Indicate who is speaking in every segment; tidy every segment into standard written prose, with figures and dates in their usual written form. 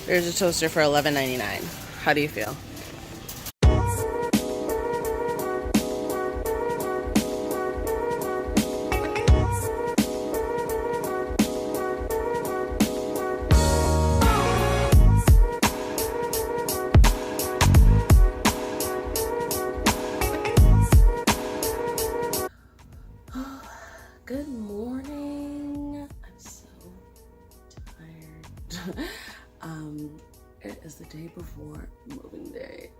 Speaker 1: There's a toaster for $11.99. How do you feel? Good morning. I'm so tired. It is the day before moving day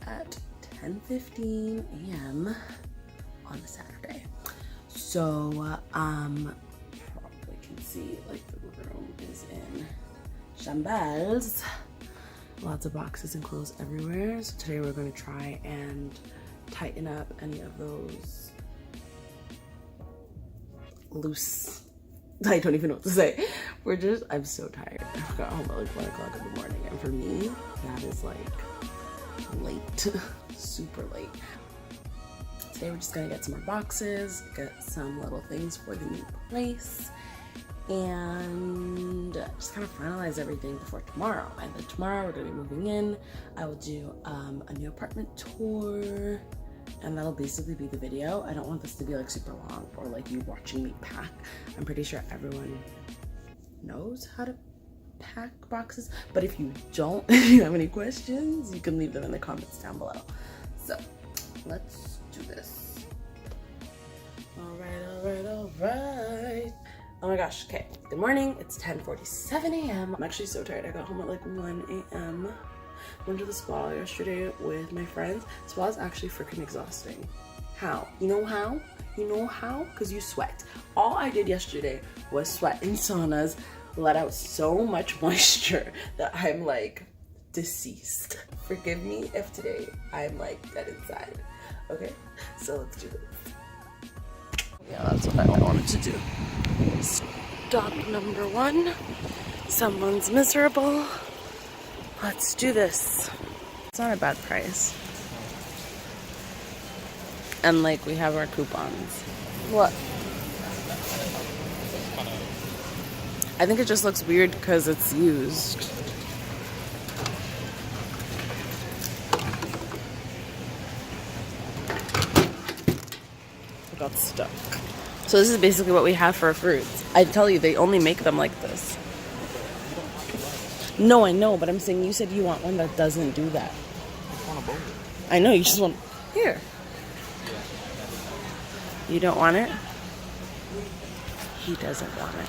Speaker 1: at 10:15 a.m. on a Saturday. So probably can see like the room is in shambles. Lots of boxes and clothes everywhere. So today we're going to try and tighten up any of those loose, I don't even know what to say. I'm so tired. I got home at like 1 o'clock in the morning. And for me, that is like late, super late. Today we're just going to get some more boxes, get some little things for the new place, and just kind of finalize everything before tomorrow. And then tomorrow we're going to be moving in. I will do a new apartment tour, and that'll basically be the video. I don't want this to be like super long or like you watching me pack. I'm pretty sure everyone knows how to pack boxes, but if you don't, if you have any questions, you can leave them in the comments down below. So let's do this. All right. Oh my gosh, okay. Good morning, it's 10:47 a.m. I'm actually so tired. I got home at like 1 a.m. Went to the spa yesterday with my friends. Spa is actually freaking exhausting. How? You know how? You know how? Because you sweat. All I did yesterday was sweat in saunas, let out so much moisture that I'm like deceased. Forgive me if today I'm like dead inside. Okay, so let's do this. Yeah, that's what I wanted to do. Stop number 1. Someone's miserable. Let's do this. It's not a bad price. And like we have our coupons. What? I think it just looks weird because it's used. I got stuck. So this is basically what we have for fruits. I tell you, they only make them like this. No, I know, but I'm saying you said you want one that doesn't do that. I know, you just want... Here. You don't want it? He doesn't want it.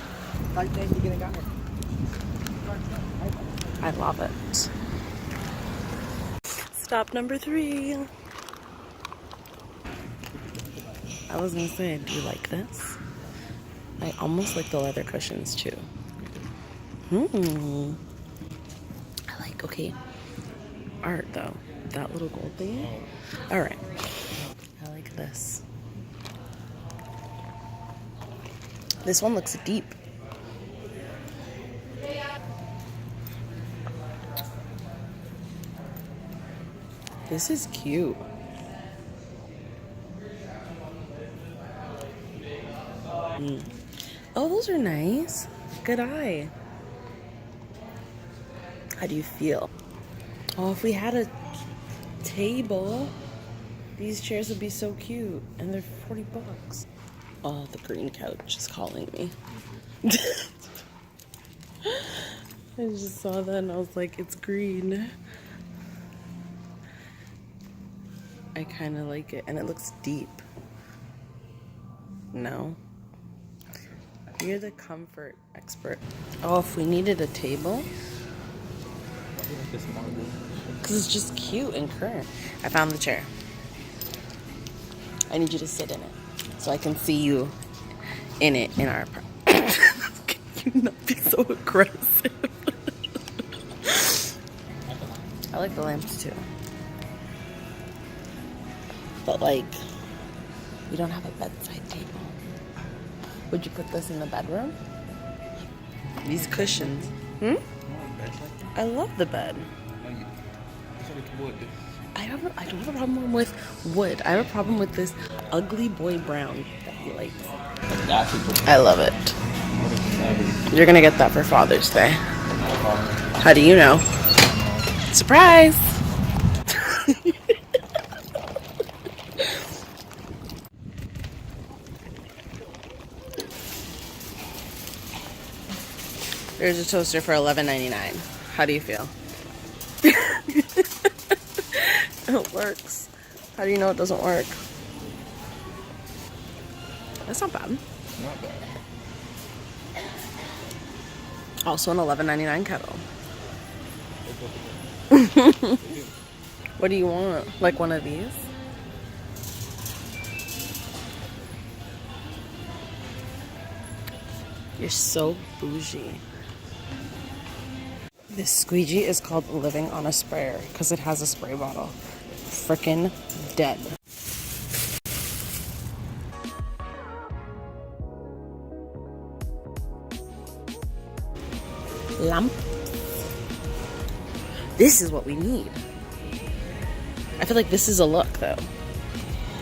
Speaker 1: I love it. Stop number 3. I was gonna say, do you like this? I almost like the leather cushions too. I like, okay, art though. That little gold thing. All right. I like this. This one looks deep. This is cute. Oh, those are nice. Good eye. How do you feel? Oh, if we had a table, these chairs would be so cute. And they're $40. Oh, the green couch is calling me. I just saw that and I was like, it's green. I kind of like it. And it looks deep. No? You're the comfort expert. Oh, if we needed a table? Because it's just cute and current. I found the chair. I need you to sit in it so I can see you in it in our apartment. Can you not be so aggressive? I like the lamps too. But like, we don't have a bedside table. Would you put this in the bedroom? These cushions. I love the bed. I don't have a problem with wood. I have a problem with this ugly boy brown that he likes. I love it. You're gonna get that for Father's Day. How do you know? Surprise! There's a toaster for $11.99. How do you feel? It works. How do you know it doesn't work? That's not bad.
Speaker 2: Not bad.
Speaker 1: Also an $11.99 kettle. What do you want? Like one of these? You're so bougie. This squeegee is called Living on a Sprayer because it has a spray bottle. Frickin' dead. Lamp. This is what we need. I feel like this is a look though.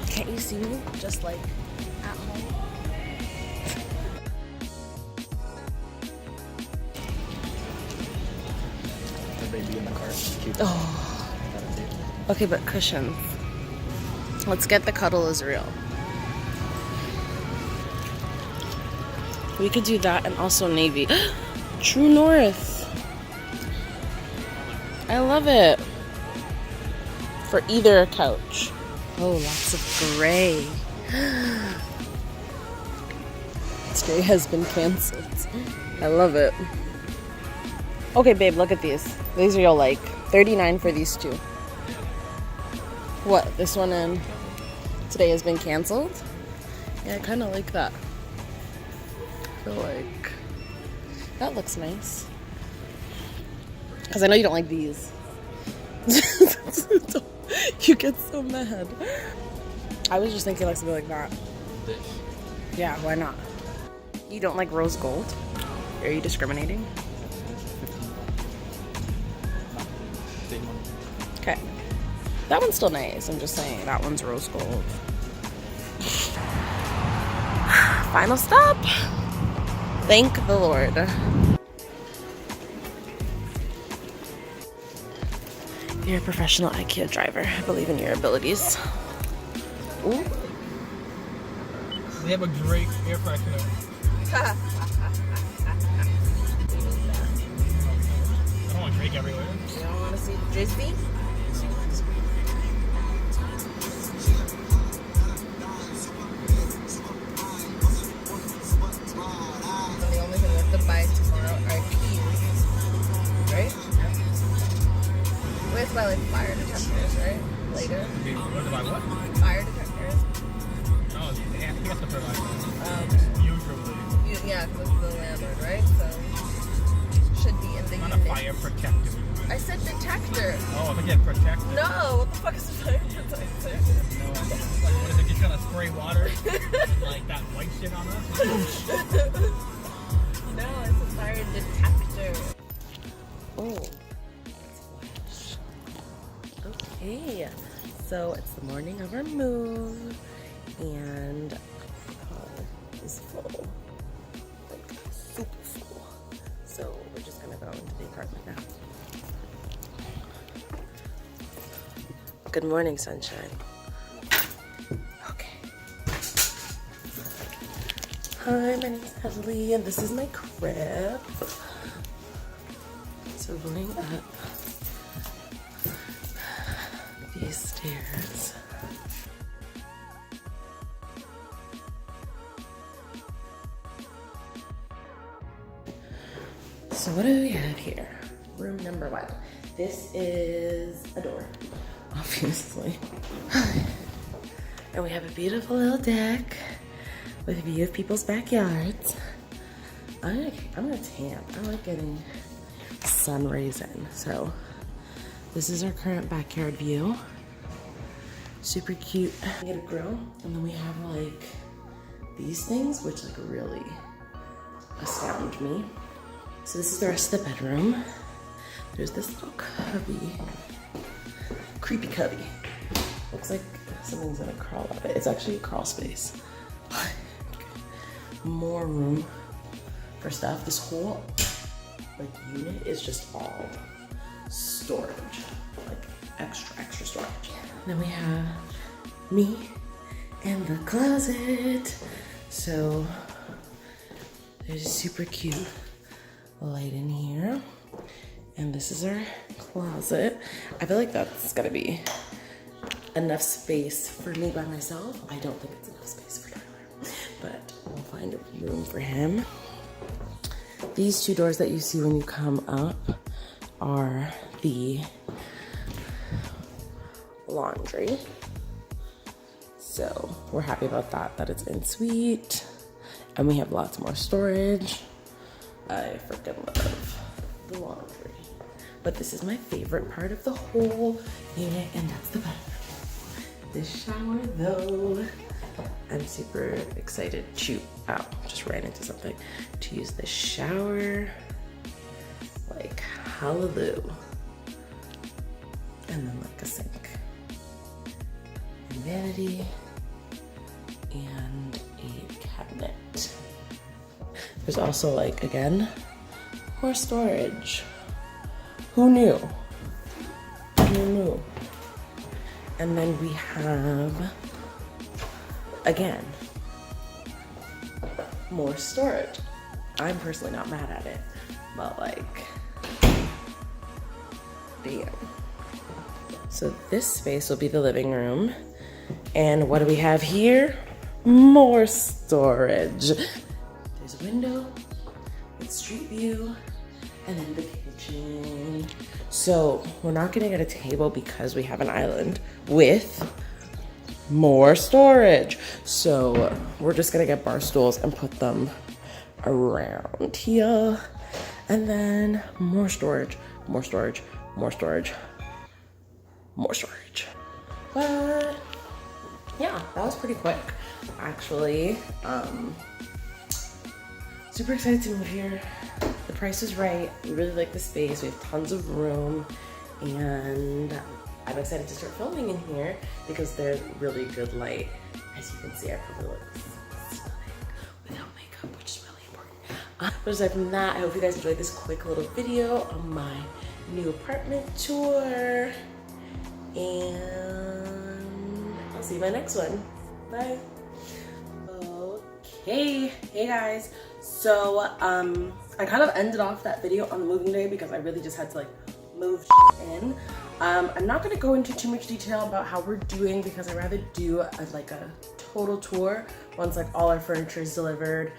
Speaker 1: Can't you see me just like at home?
Speaker 2: The baby in the car. Cute.
Speaker 1: Oh. Okay, but cushions. Let's get the cuddle is real. We could do that and also navy. True North. I love it. For either couch. Oh, lots of gray. Today has been canceled. I love it. Okay, babe, look at these. These are you'll like. $39 for these two. What? This one and today has been canceled? Yeah, I kind of like that. I feel like that looks nice. Because I know you don't like these. You get so mad. I was just thinking like something like that.
Speaker 2: This.
Speaker 1: Yeah, why not? You don't like rose gold? Are you discriminating? Okay. That one's still nice. I'm just saying that one's rose gold. Final stop. Thank the Lord. You're a professional IKEA driver. I believe in your abilities. Ooh.
Speaker 2: They have a great air freshener. I don't want Drake everywhere.
Speaker 1: You don't want to see Drizzy? The only thing we have to buy tomorrow are keys, right? We have to buy like fire detectors, right? Later.
Speaker 2: You want to buy what?
Speaker 1: Fire detectors.
Speaker 2: No, they have to provide that. Usually.
Speaker 1: Yeah, because it's the landlord, right? So should be in the
Speaker 2: Not
Speaker 1: unit.
Speaker 2: a fire protector.
Speaker 1: I said detector.
Speaker 2: Oh, I forget protector.
Speaker 1: No, what the fuck is a fire detector?
Speaker 2: No, like what is it? Just gonna spray water like that white shit on us?
Speaker 1: No, it's a fire detector. Oh. Okay, so it's the morning of our move, and the car is full, like super full. So we're just gonna go into the apartment now. Good morning, sunshine. Okay. Hi, my name is Emily, and this is my crib. So we're going up these stairs. So what do we have here? Room number 1. This is a door, obviously. And we have a beautiful little deck with a view of people's backyards. I'm gonna tan. I like getting sun rays in. So this is our current backyard view. Super cute. We get a grill, and then we have like these things, which like really astound me. So this is the rest of the bedroom. There's this little creepy cubby. Looks like something's gonna crawl out of it. It's actually a crawl space. More room for stuff. This whole like unit is just all storage, like extra storage. And then we have me and the closet. So there's a super cute light in here. And this is our closet. I feel like that's gonna be enough space for me by myself. I don't think it's enough space for Tyler, but we'll find a room for him. These two doors that you see when you come up are the laundry. So we're happy about that it's en suite. And we have lots more storage. I freaking love the laundry. But this is my favorite part of the whole unit, and that's the bathroom. This shower though, I'm super excited to, just ran into something, to use the shower, like hallelujah. And then like a sink, and vanity, and a cabinet. There's also like, again, more storage. Who knew? Who knew? And then we have, again, more storage. I'm personally not mad at it, but like, damn. So this space will be the living room. And what do we have here? More storage. There's a window with street view, and then the kitchen. So we're not gonna get a table because we have an island with more storage. So we're just gonna get bar stools and put them around here. And then more storage, more storage, more storage, more storage. But yeah, that was pretty quick, actually. Super excited to move here. The price is right. We really like the space. We have tons of room, and I'm excited to start filming in here because they're really good light. As you can see, I probably look stunning without makeup, which is really important. But aside from that, I hope you guys enjoyed this quick little video on my new apartment tour, and I'll see you in my next one. Bye. Okay, hey guys. So I kind of ended off that video on the moving day because I really just had to like move in. I'm not gonna go into too much detail about how we're doing because I'd rather do like a total tour once like all our furniture is delivered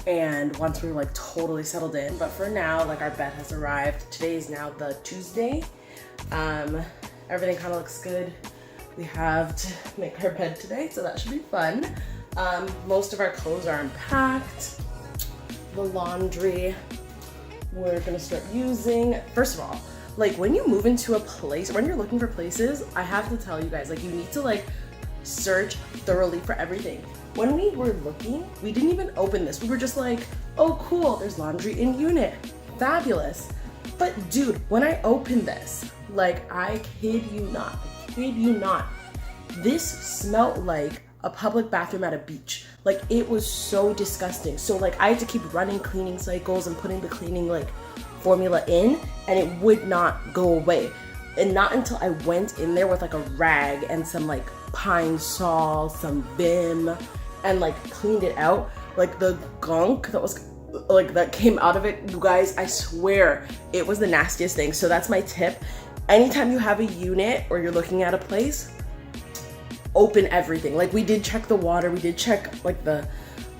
Speaker 1: and once we're like totally settled in. But for now, like our bed has arrived. Today is now the Tuesday. Everything kind of looks good. We have to make our bed today, so that should be fun. Most of our clothes are unpacked. The laundry we're gonna start using. First of all, like when you move into a place, when you're looking for places, I have to tell you guys, like you need to like search thoroughly for everything. When we were looking, we didn't even open this. We were just like, oh cool, there's laundry in unit. Fabulous. But dude, when I opened this, like I kid you not, this smelled like a public bathroom at a beach. Like it was so disgusting. So like I had to keep running cleaning cycles and putting the cleaning like formula in, and it would not go away. And not until I went in there with like a rag and some like Pine Sol, some Vim, and like cleaned it out, like the gunk that was like that came out of it, you guys, I swear it was the nastiest thing. So that's my tip. Anytime you have a unit or you're looking at a place, open everything. Like we did check the water, we did check like the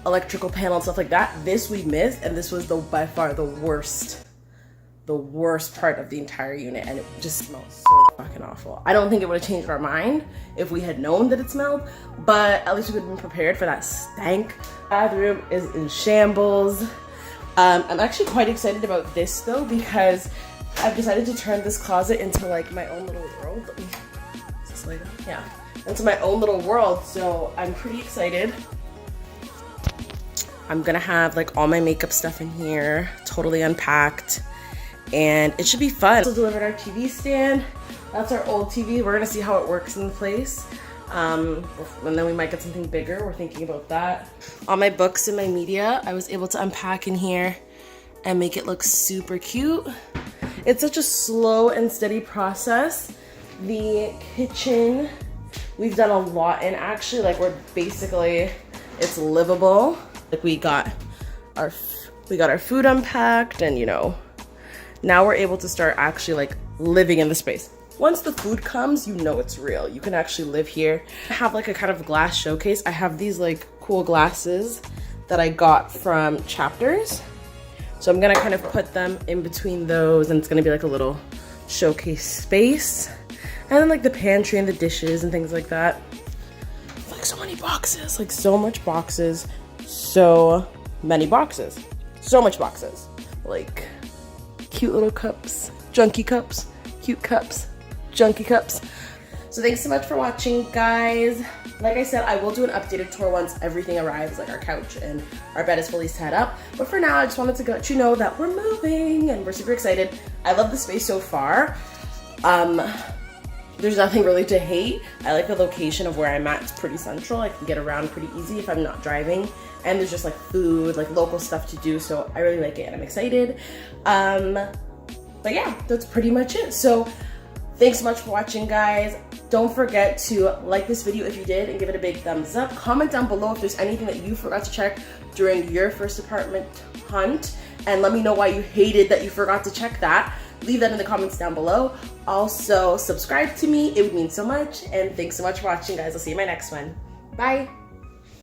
Speaker 1: electrical panel and stuff like that. This we missed, and this was by far the worst part of the entire unit, and it just smelled so fucking awful. I don't think it would have changed our mind if we had known that it smelled, but at least we would have been prepared for that stank. Bathroom is in shambles. I'm actually quite excited about this though, because I've decided to turn this closet into like my own little world. Is this like, yeah, into my own little world. So I'm pretty excited. I'm gonna have like all my makeup stuff in here, totally unpacked, and it should be fun. Also delivered our TV stand. That's our old TV. We're gonna see how it works in the place. And then we might get something bigger. We're thinking about that. All my books and my media, I was able to unpack in here and make it look super cute. It's such a slow and steady process. The kitchen, we've done a lot in actually, like we're basically, it's livable. Like we got our food unpacked and you know, now we're able to start actually like living in the space. Once the food comes, you know it's real. You can actually live here. I have like a kind of glass showcase. I have these like cool glasses that I got from Chapters. So I'm gonna kind of put them in between those and it's gonna be like a little showcase space. And then like the pantry and the dishes and things like that. Like so many boxes, like so much boxes, so many boxes, so much boxes. Like cute little cups, junky cups, cute cups, junky cups. So thanks so much for watching, guys. Like I said, I will do an updated tour once everything arrives, like our couch and our bed is fully set up. But for now, I just wanted to let you know that we're moving and we're super excited. I love the space so far. There's nothing really to hate. I like the location of where I'm at. It's pretty central. I can get around pretty easy if I'm not driving. And there's just like food, like local stuff to do. So I really like it and I'm excited. But yeah, that's pretty much it. So thanks so much for watching, guys. Don't forget to like this video if you did and give it a big thumbs up. Comment down below if there's anything that you forgot to check during your first apartment hunt. And let me know why you hated that you forgot to check that. Leave that in the comments down below. Also, subscribe to me. It would mean so much. And thanks so much for watching, guys. I'll see you in my next one. Bye.